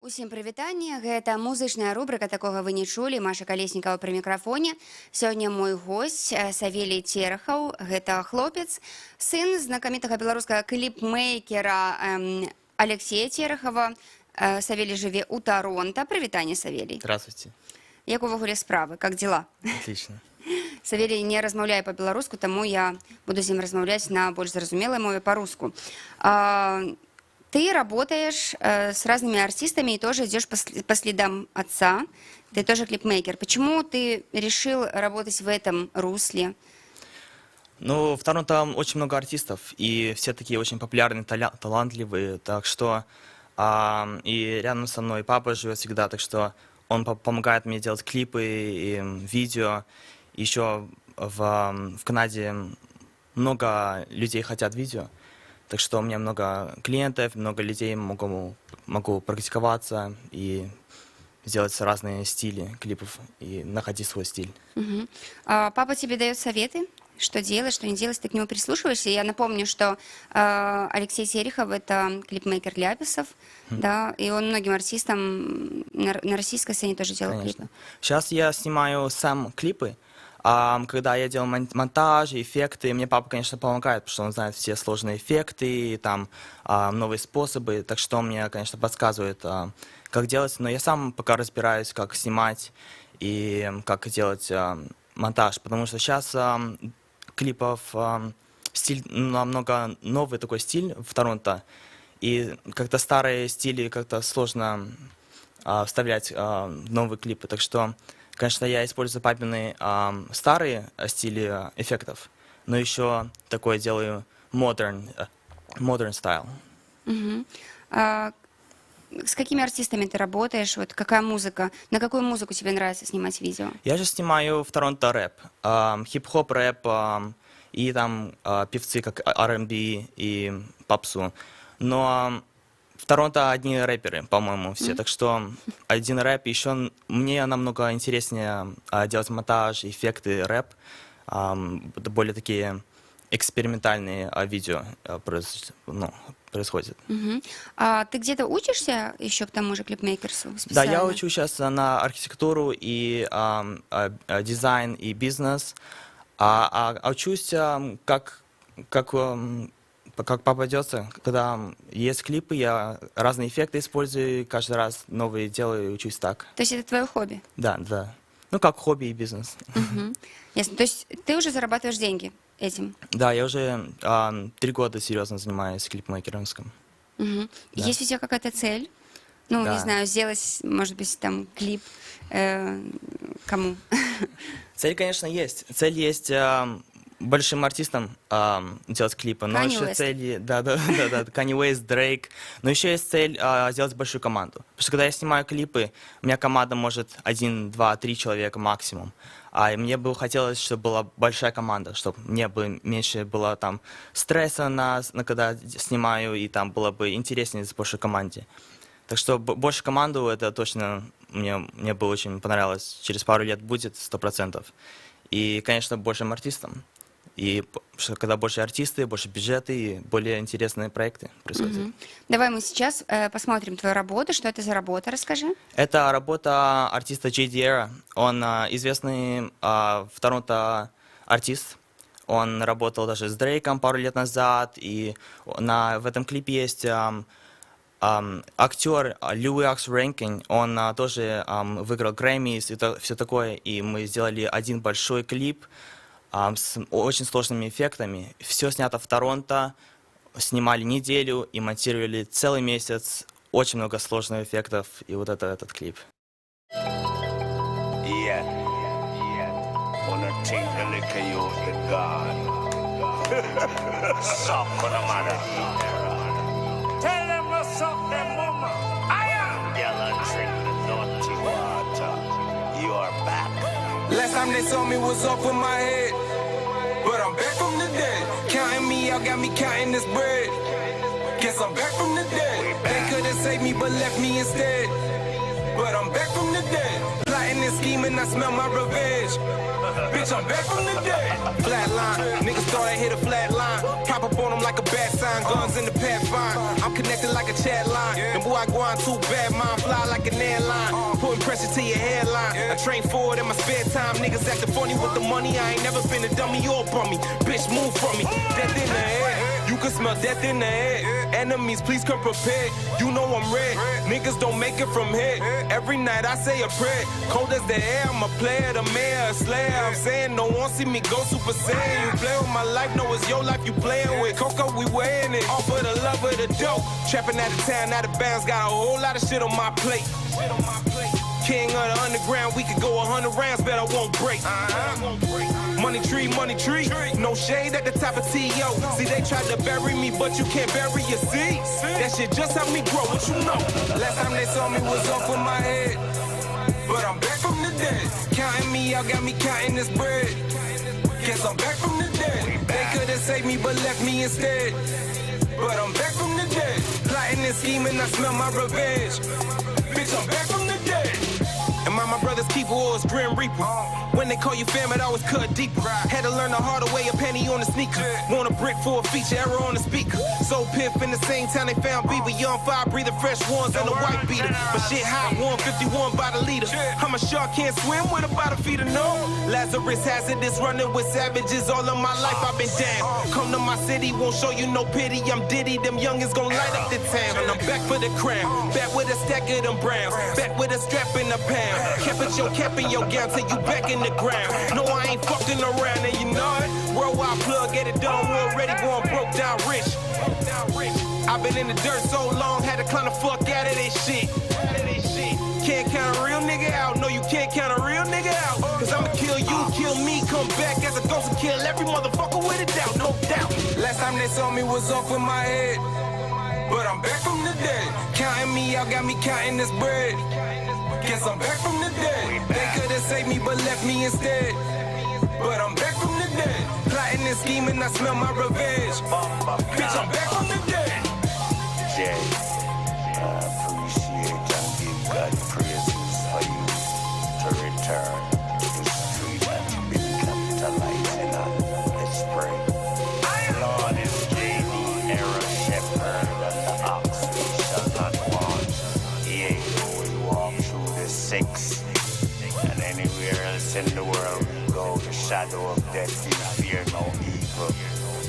Усім прывітанне, гэта музычная рубрика такога вы не чулі, Маша Калеснікова пры мікрафоне. Сёння мой госць Савелій Терехаў, гэта хлопец, сын знакамітага беларускага кліпмейкера Алексея Терехава. Савелій жыве ў Торонто. Прывітанне, Савелій. Здравствуйте. Як увогуле справы, как дела? Отлично. Савелій не размаўляе па-беларуску, таму я буду з ім размаўляць на больш зразумелай мове па-руску. Ты работаешь с разными артистами и тоже идешь по следам отца. Ты тоже клипмейкер. Почему ты решил работать в этом русле? Ну, в Торонто очень много артистов, и все такие очень популярные, талантливые, так что... и рядом со мной папа живет всегда, так что он помогает мне делать клипы и видео. Еще в Канаде много людей хотят видео. Так что у меня много клиентов, много людей, могу практиковаться и сделать разные стили клипов и находить свой стиль. Папа тебе дает советы, что делать, что не делать, ты к нему прислушиваешься? Я напомню, что Алексей Терехов — это клипмейкер Ляписов, да, и он многим артистам на российской сцене тоже делал клипы. Сейчас я снимаю сам клипы. Когда я делал монтаж, эффекты, мне папа, конечно, помогает, потому что он знает все сложные эффекты, там, новые способы, так что он мне, конечно, подсказывает, как делать. Но я сам пока разбираюсь, как снимать и как делать монтаж, потому что сейчас клипов стиль намного новый такой стиль в Торонто, и как-то старые стили как-то сложно вставлять в новые клипы, так что... Конечно, я использую папины старые стили эффектов, но еще такое делаю modern style. С какими артистами ты работаешь? Вот какая музыка? На какую музыку тебе нравится снимать видео? Я же снимаю в Торонто рэп, хип-хоп рэп и там певцы как R&B и попсу. Но в Торонто одни рэперы, по-моему, все. Так что один рэп. Еще мне намного интереснее делать монтаж, эффекты, рэп. Более такие экспериментальные видео происходят. А ты где-то учишься еще к тому же клипмейкерсу специально? Да, я учу сейчас на архитектуру и дизайн и бизнес. Учусь как попадется, когда есть клипы, я разные эффекты использую, каждый раз новые делаю и учусь так. То есть это твое хобби? Да, да. Ну, как хобби и бизнес. Ясно. То есть ты уже зарабатываешь деньги этим? Да, я уже 3 года серьезно занимаюсь клипмейкером. Да. Есть у тебя какая-то цель? Ну, да. Не знаю, сделать, может быть, там клип кому? Цель, конечно, есть. Цель есть большим артистам делать клипы, но еще цели, Kanye West, Drake, но еще есть цель сделать большую команду. Потому что когда я снимаю клипы, у меня команда может 1, 2, 3 человека максимум. И мне бы хотелось, чтобы была большая команда, чтобы мне бы меньше было там стресса когда снимаю, и там было бы интереснее с большой команде. Так что больше команду, это точно мне бы очень понравилось. Через пару лет будет 100%. И, конечно, большим артистам. И когда больше артисты, больше бюджеты и более интересные проекты происходят. Давай мы сейчас посмотрим твою работу. Что это за работа? Расскажи. Это работа артиста Джей Диэра. Он известный в Торонто артист. Он работал даже с Дрейком пару лет назад. И в этом клипе есть актер Льюис Рэнкин. Он тоже выиграл Грэмми и все такое. И мы сделали один большой клип с очень сложными эффектами. Все снято в Торонто, снимали неделю и монтировали целый месяц. Очень много сложных эффектов, и вот этот клип. Last time they saw me was off with my head, but I'm back from the dead. Counting me out, got me counting this bread. Guess I'm back from the dead. They could've saved me, but left me instead. But I'm back from the dead. Plotting and scheming, I smell my revenge. Bitch, I'm back from the dead. Flatline, niggas thought I hit a flat line. Pop up on them like a bad sign, guns in the past fine. I'm connected like a chat line. And boy, I go on too bad, mind fly train for it in my spare time. Niggas acting funny with the money. I ain't never been a dummy or bummy. Bitch, move from me. Death in the air. You can smell death in the air. Enemies, please come prepared. You know I'm red. Niggas don't make it from here. Every night I say a prayer. Cold as the air, I'm a player, the mayor, a slayer. I'm saying no one see me go Super Saiyan. You play with my life, know it's your life you playing with. Coco, we weighing it. All for the love of the dope. Trapping out of town, out of bounds. Got a whole lot of shit on my plate. King of the underground, we could go 100 rounds, bet I won't break. Money tree, no shade at the top of T.O. See, they tried to bury me, but you can't bury your seeds. That shit just helped me grow, what you know? Last time they saw me was off of my head, but I'm back from the dead. Counting me out, got me counting this bread. Guess I'm back from the dead. They could've saved me, but left me instead. But I'm back from the dead. Plotting and scheming, I smell my revenge. Bitch, I'm back from the dead. And my brother's keeper was Grim Reaper. When they call you fam, it always cut deeper. Had to learn the harder way, a penny on the sneaker. Want a brick for a feature, error on the speaker. So piff in the same town they found Bieber. Young fire breather, fresh ones and a white beater. But shit hot, 151 by the liter. I'm a shark, can't swim with about a feet of no. Lazarus hazardous, running with savages. All of my life I've been down. Come to my city, won't show you no pity. I'm Diddy, them youngins gon' light up the town. And I'm back for the crown, back with a stack of them browns, back with a strap in the pound. Kept it your cap in your gown till you back in the ground. No, I ain't fucking around, and you know it. Worldwide plug, get it done. We're already going broke down rich. I've been in the dirt so long, had to climb the fuck out of this shit. Can't count a real nigga out. No, you can't count a real nigga out. Cause I'ma kill you, kill me, come back as a ghost and kill every motherfucker with a doubt, no doubt. Last time they saw me was off of my head, but I'm back from the dead. Counting me out, got me counting this bread. Guess I'm back from the dead. They could've saved me, but left me instead. But I'm back from the dead. Plotting and scheming, I smell my revenge. Bitch, I'm back from the dead. Jay, I appreciate and give God praises for you to return to the street and be capitalizing on this spring. Lord is J.D. Era Shepherd and the ox we shall not want. Yea, though we walk through the six and anywhere else in the world we go, the shadow of death we fear no evil.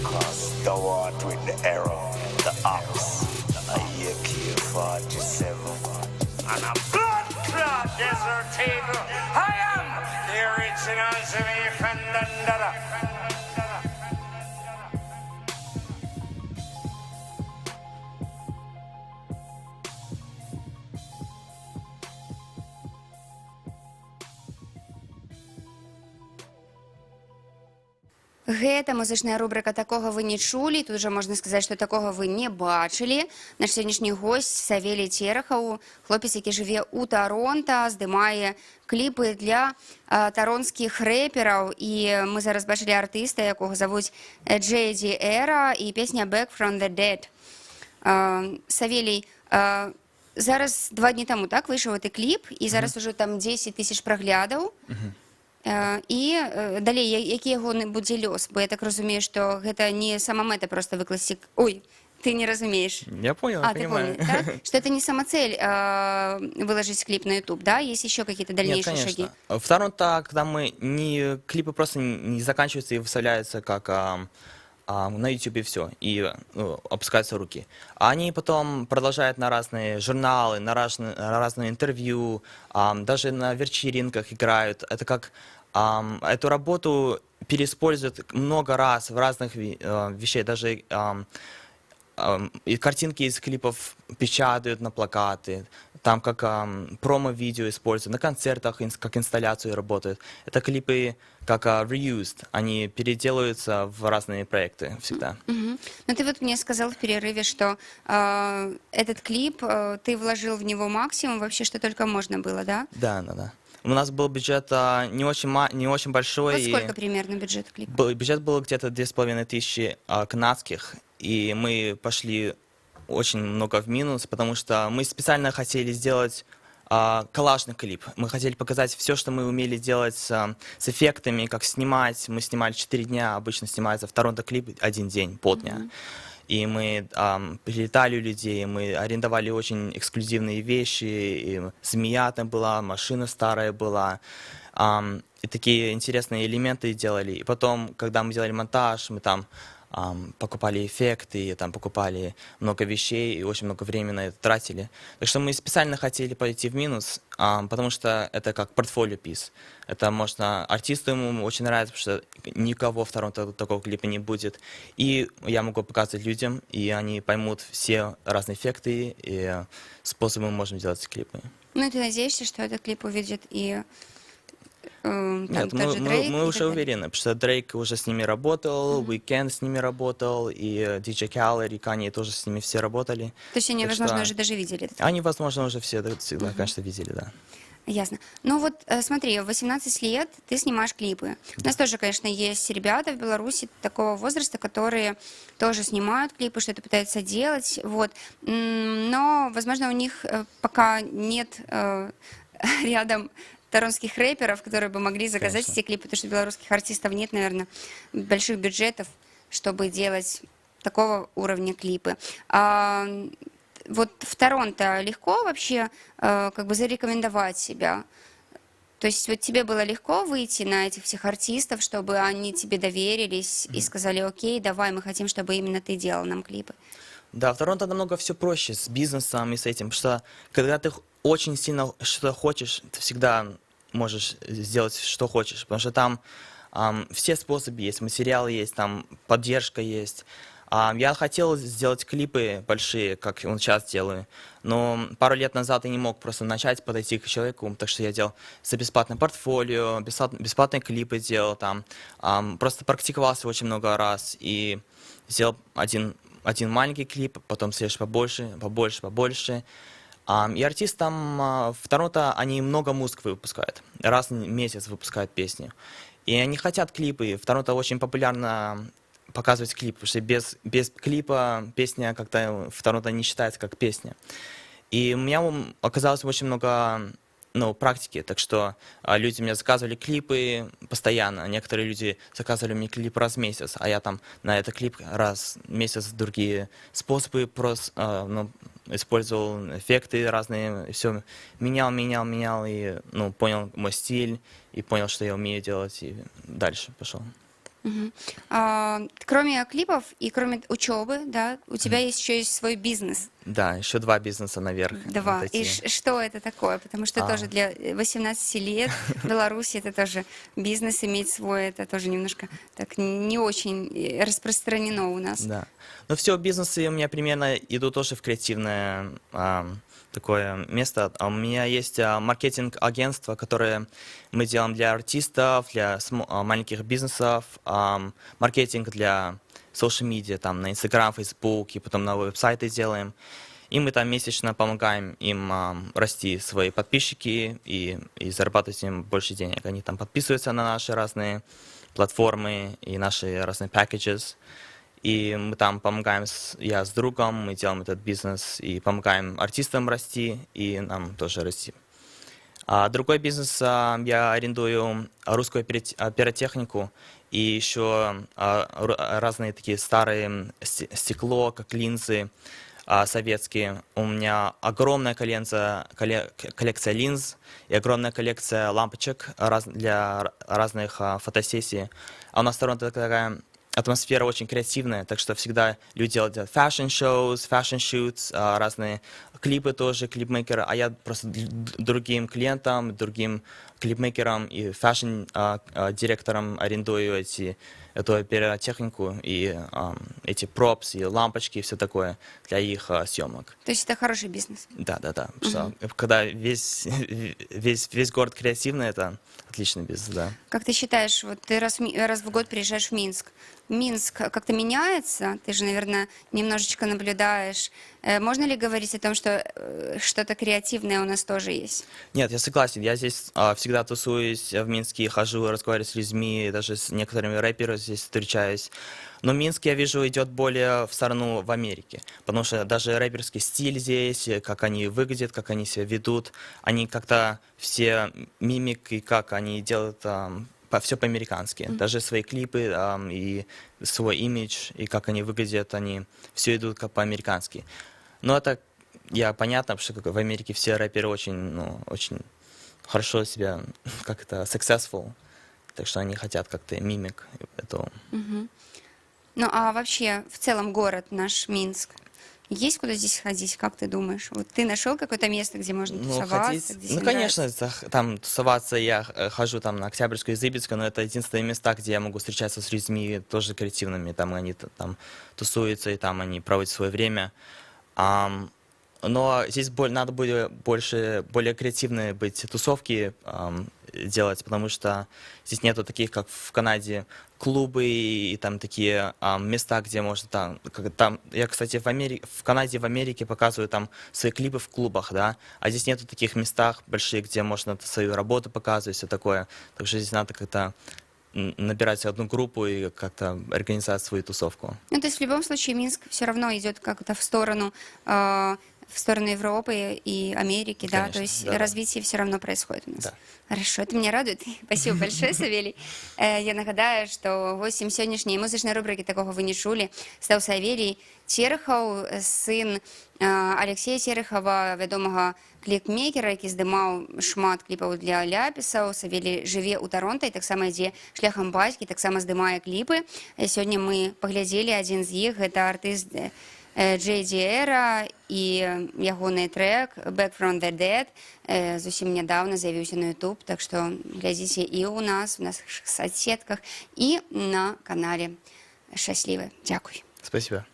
Cause thou art with the arrow, the ox, a AK-47, and a blood-clot desert eagle. I am the original Jamaican Dandara. Гэта музычная рубрика «Такога вы не чулі». Тут уже можна сказаць, што такога вы не бачылі. Наш сённяшні госць Савелій Терахаў, хлопец, які жыве ў Таронта, здымае кліпы для таронскіх рэпераў. І мы зараз бачылі артыста, якога завуць J.D. Era, і песня «Back from the Dead». Савелій, зараз 2 дні таму, так, выйшаў гэты кліп, і зараз ужо там 10 тысяч праглядаў. І далей, які яго будзе лёс? Бо я так разумею, што гэта не сама мэта просто выкласці... Ой, ты не разумеешь. Я понял, я понимаю. Ты понял, да? Что это не сама цель выложить клип на YouTube, да? Есть еще какие-то дальнейшие шаги? В Торонто, когда клипы просто не заканчиваются и выставляются как на YouTube и все, и опускаются руки. А они потом продолжают на разные журналы, на разные интервью, даже на вечеринках играют. Это как эту работу переиспользуют много раз в разных вещах, даже и картинки из клипов печатают на плакаты, там как промо-видео используют, на концертах как инсталляцию работают. Это клипы как reused, они переделываются в разные проекты всегда. Но ты вот мне сказал в перерыве, что этот клип, ты вложил в него максимум вообще, что только можно было, да? Да. У нас был бюджет не очень большой. Вот сколько примерно бюджет клипа? Бюджет был где-то 2500 канадских, и мы пошли очень много в минус, потому что мы специально хотели сделать коллажный клип. Мы хотели показать все, что мы умели делать с эффектами, как снимать. Мы снимали 4 дня, обычно снимается в Торонто клип 1 день, полдня. и мы прилетали у людей, мы арендовали очень эксклюзивные вещи, и змея там была, машина старая была, и такие интересные элементы делали. И потом, когда мы делали монтаж, мы там покупали эффекты, там покупали много вещей и очень много времени на это тратили. Так что мы специально хотели пойти в минус, потому что это как портфолио-пис. Это можно артисту ему очень нравится, потому что никого второго такого клипа не будет. И я могу показывать людям, и они поймут все разные эффекты и способы мы можем делать клипы. Ну, и ты надеешься, что этот клип увидит и там Нет, тот же Дрейк мы и уже так далее? уверены, потому что Дрейк уже с ними работал, Weeknd с ними работал, и DJ Khaled, и Kanye тоже с ними все работали. То есть они, Так возможно, что уже даже видели этот. Они, возможно, уже все всегда, конечно, видели, да. Ясно. Ну вот смотри, в 18 лет ты снимаешь клипы. У нас тоже, конечно, есть ребята в Беларуси такого возраста, которые тоже снимают клипы, что-то пытаются делать, вот. Но, возможно, у них пока нет рядом торонских рэперов, которые бы могли заказать Конечно. эти клипы, потому что белорусских артистов нет, наверное, больших бюджетов, чтобы делать такого уровня клипы. Вот в Торонто легко вообще как бы зарекомендовать себя? То есть вот тебе было легко выйти на этих всех артистов, чтобы они тебе доверились и сказали: окей, давай, мы хотим, чтобы именно ты делал нам клипы? Да, в Торонто намного все проще с бизнесом и с этим, потому что когда ты очень сильно что-то хочешь, ты всегда можешь сделать, что хочешь, потому что там все способы есть, материалы есть, там поддержка есть. Я хотел сделать клипы большие, как он сейчас делаю, но пару лет назад я не мог просто начать подойти к человеку, так что я делал за бесплатное портфолио, бесплатные клипы делал там, просто практиковался очень много раз и сделал один маленький клип, потом следующий побольше. И артисты там в Торонто, они много музык выпускают, раз в месяц выпускают песни. И они хотят клипы, в Торонто очень популярно показывать клип, потому что без клипа песня как-то в Торонто не считается как песня. И у меня оказалось очень много практики, так что люди мне заказывали клипы постоянно, некоторые люди заказывали мне клип раз в месяц, а я там на этот клип раз в месяц другие способы просто использовал эффекты разные, все менял, и понял мой стиль, и понял, что я умею делать, и дальше пошел. Кроме клипов и кроме учебы, да, у тебя есть еще есть свой бизнес. Да, еще 2 бизнеса наверх. Два. Вот И эти. что это такое? Потому что тоже для 18 лет в Беларуси это тоже бизнес иметь свой, это тоже немножко так не очень распространено у нас. Да. Но все бизнесы у меня примерно идут тоже в креативное такое место. У меня есть маркетинг-агентство, которое мы делаем для артистов, для маленьких бизнесов, маркетинг для social media, там на Instagram, Facebook, и потом на веб-сайты делаем. И мы там месячно помогаем им расти свои подписчики и зарабатывать им больше денег. Они там подписываются на наши разные платформы и наши разные packages. И мы там помогаем, я с другом, мы делаем этот бизнес и помогаем артистам расти, и нам тоже расти. Другой бизнес, я арендую русскую пиротехнику и еще разные такие старые стекло, как линзы советские. У меня огромная коллекция линз и огромная коллекция лампочек для разных фотосессий. А у нас в Торонто такая атмосфера очень креативная, так что всегда люди делают fashion-shows, fashion-shoots, разные клипы тоже, клипмейкеры, а я просто другим клиентам, другим клипмейкерам и фэшн-директорам арендую эту пиротехнику и эти пропс, и лампочки, и все такое для их съемок. То есть это хороший бизнес. Да. Что, когда весь город креативный, это отличный бизнес, да. Как ты считаешь, вот ты раз в год приезжаешь в Минск. Минск как-то меняется? Ты же, наверное, немножечко наблюдаешь. Можно ли говорить о том, что что-то креативное у нас тоже есть? Нет, я согласен. Я здесь всегда тусуюсь в Минске, хожу, разговариваю с людьми, даже с некоторыми рэперами здесь встречаюсь. Но Минск, я вижу, идет более в сторону в Америке, потому что даже рэперский стиль здесь, как они выглядят, как они себя ведут, они как-то все мимик и как они делают все по-американски. Даже свои клипы и свой имидж, и как они выглядят, они все идут как по-американски. Но это, понятно, потому что как в Америке все рэперы очень, ну, очень хорошо себя, как это, successful. Так что они хотят как-то мимик этого. Ну, а вообще, в целом, город наш Минск, есть куда здесь ходить, как ты думаешь? Вот ты нашел какое-то место, где можно тусоваться? Где Ну, себе конечно, нравится? там тусоваться, я хожу там на Октябрьскую и Зыбицкую, но это единственные места, где я могу встречаться с людьми тоже креативными, там они там тусуются, и там они проводят свое время. Но здесь надо будет более креативные быть тусовки делать, потому что здесь нету таких, как в Канаде, клубы и там такие места, где можно там, я, кстати, в Канаде, в Америке показываю там свои клипы в клубах, да, а здесь нету таких местах больших, где можно свою работу показывать, все такое. Так что здесь надо как-то набирать одну группу и как-то организовать свою тусовку. Ну, то есть в любом случае Минск все равно идет как-то в сторону Европы и Америки, да, Конечно, то есть да. развитие все равно происходит у нас. Да. Хорошо, это меня радует. Спасибо большое, Савелий. Я нагадаю, што гостем сённяшняй музычнай рубрыкі такога вы не чулі стаў Савелий Терхаў, сын Алексея Терхава, вядомага кліпмейкера, які здымаў шмат кліпаў для ляпісаў. Савелий жыве ў Таронта і таксама ідзе шляхам бацькі, таксама здымае кліпы. Сёння мы паглядзелі адзін з іх, гэта артыст JDR і ягоны трек Back from the Dead зусім нядаўна з'явіўся на YouTube, так што глядзіце і ў нас, в нашых соцсетках, і на канале Шчаслівы. Дзякуй. Спасибо.